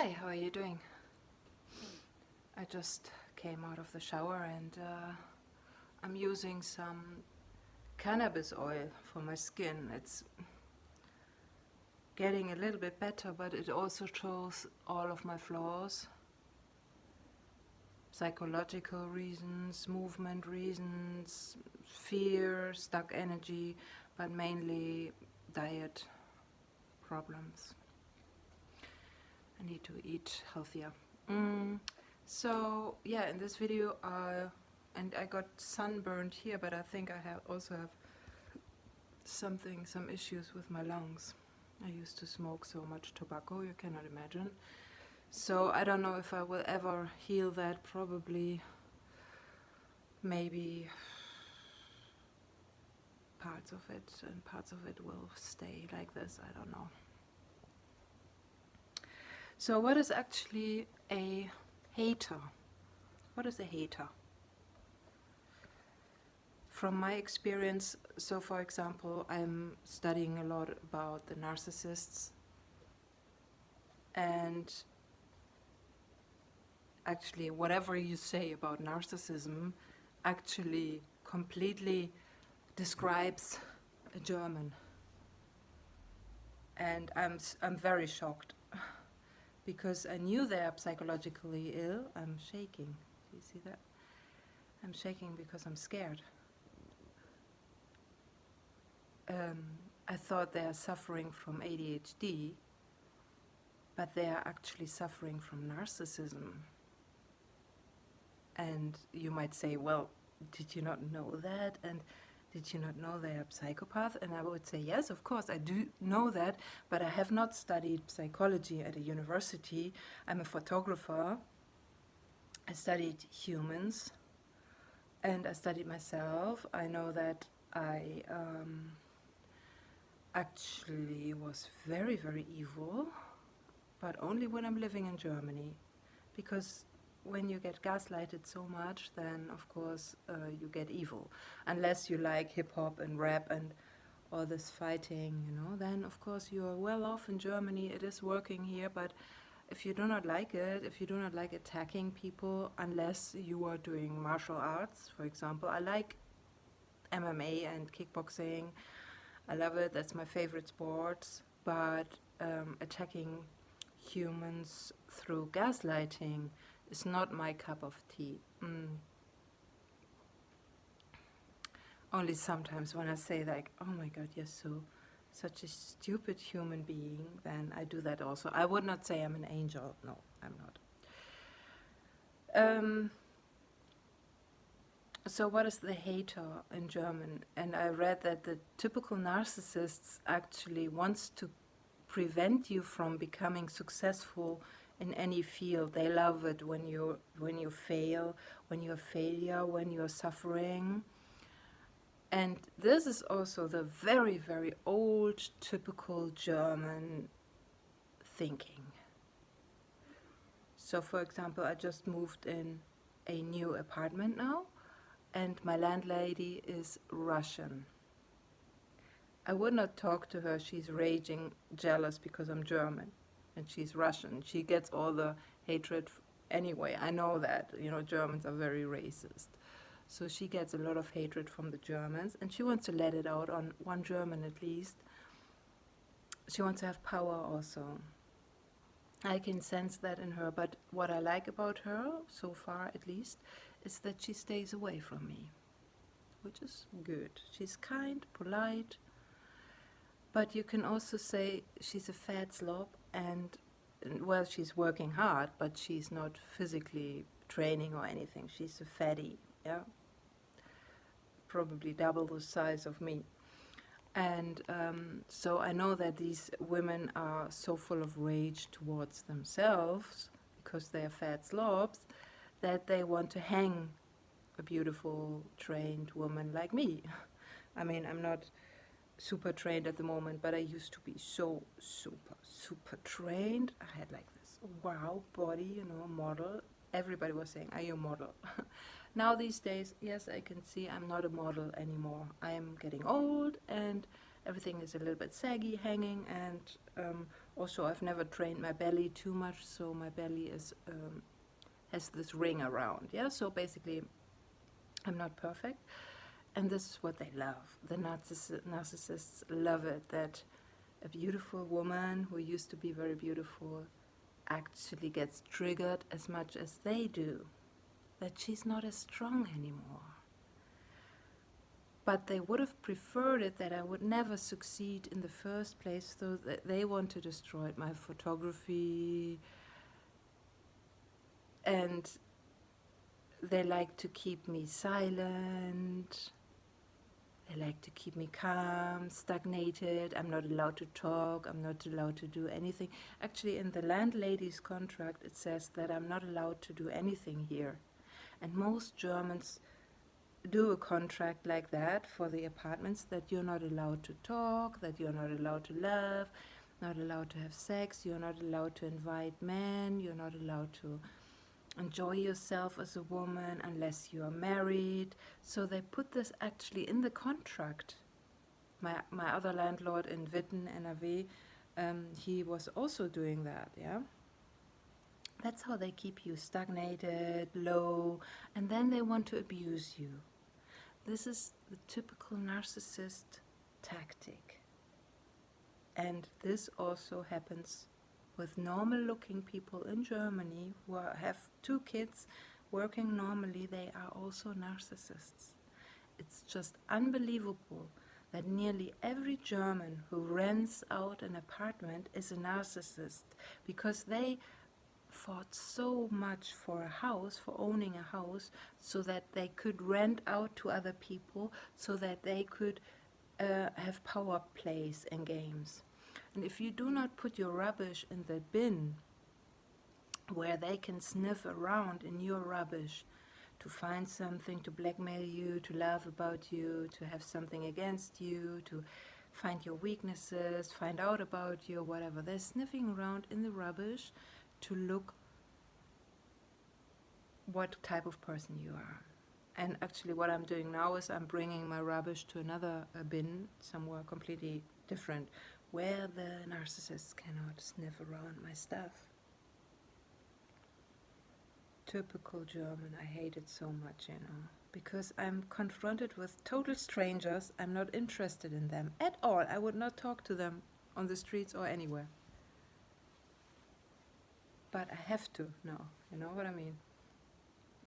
Hi, how are you doing? I just came out of the shower and I'm using some cannabis oil for my skin. It's getting a little bit better, but it also shows all of my flaws. Psychological reasons, movement reasons, fear, stuck energy, but mainly diet problems. I need to eat healthier. So yeah, in this video, and I got sunburned here, but I think I also have some issues with my lungs. I used to smoke so much tobacco, you cannot imagine. So I don't know if I will ever heal that. Probably, maybe parts of it, and parts of it will stay like this, I don't know. So what is actually a hater? What is a hater? From my experience, so for example, I'm studying a lot about the narcissists, and actually whatever you say about narcissism actually completely describes a German. And I'm very shocked because I knew they are psychologically ill. I'm shaking. Do you see that? I'm shaking because I'm scared. I thought they are suffering from ADHD, but they are actually suffering from narcissism. And you might say, well, did you not know that? And did you not know they are psychopaths? And I would say, yes, of course, I do know that, but I have not studied psychology at a university. I'm a photographer. I studied humans, and I studied myself. I know that I actually was very, very evil, but only when I'm living in Germany, because when you get gaslighted so much, then of course you get evil. Unless you like hip-hop and rap and all this fighting, you know, then of course you are well off in Germany. It is working here, but if you do not like it, if you do not like attacking people, unless you are doing martial arts, for example, I like MMA and kickboxing. I love it, that's my favorite sports, but attacking humans through gaslighting is not my cup of tea. Only sometimes when I say like, oh my god, you're such a stupid human being, then I do that also. I would not say I'm an angel. No, I'm not. So what is the hater in German? And I read that the typical narcissists actually wants to prevent you from becoming successful in any field. They love it when you fail, when you're a failure, when you're suffering. And this is also the very, very old, typical German thinking. So for example, I just moved in a new apartment now, and my landlady is Russian. I would not talk to her. She's raging jealous because I'm German and she's Russian. She gets all the hatred anyway. I know that, you know, Germans are very racist. So she gets a lot of hatred from the Germans, and she wants to let it out on one German at least. She wants to have power also. I can sense that in her, but what I like about her, so far at least, is that she stays away from me, which is good. She's kind, polite, but you can also say she's a fat slob, and well, she's working hard, but she's not physically training or anything. She's a fatty, yeah, probably double the size of me. And so I know that these women are so full of rage towards themselves because they are fat slobs that they want to hang a beautiful, trained woman like me. I mean, I'm not super trained at the moment, but I used to be so super trained. I had like this wow body, you know, model. Everybody was saying, are you a model? Now these days, yes, I can see I'm not a model anymore. I am getting old, and everything is a little bit saggy, hanging, and also I've never trained my belly too much, so my belly is has this ring around. Yeah, so basically I'm not perfect, and this is what they love. The narcissists love it, that a beautiful woman who used to be very beautiful actually gets triggered as much as they do, that she's not as strong anymore. But they would have preferred it that I would never succeed in the first place, so that they want to destroy my photography, and they like to keep me silent. They like to keep me calm, stagnated. I'm not allowed to talk. I'm not allowed to do anything. Actually, in the landlady's contract, it says that I'm not allowed to do anything here. And most Germans do a contract like that for the apartments, that you're not allowed to talk, that you're not allowed to laugh, not allowed to have sex, you're not allowed to invite men, you're not allowed to enjoy yourself as a woman unless you are married. So they put this actually in the contract. My other landlord in Witten, NRW, he was also doing that, yeah. That's how they keep you stagnated, low, and then they want to abuse you. This is the typical narcissist tactic. And this also happens with normal-looking people in Germany who have 2 kids working normally. They are also narcissists. It's just unbelievable that nearly every German who rents out an apartment is a narcissist, because they fought so much for a house, for owning a house, so that they could rent out to other people, so that they could have power plays and games. And if you do not put your rubbish in the bin where they can sniff around in your rubbish to find something, to blackmail you, to laugh about you, to have something against you, to find your weaknesses, find out about you, whatever. They're sniffing around in the rubbish to look what type of person you are. And actually what I'm doing now is I'm bringing my rubbish to another bin, somewhere completely different, where the narcissists cannot sniff around my stuff. Typical German. I hate it so much, because I'm confronted with total strangers. I'm not interested in them at all. I would not talk to them on the streets or anywhere. But I have to now, you know what I mean?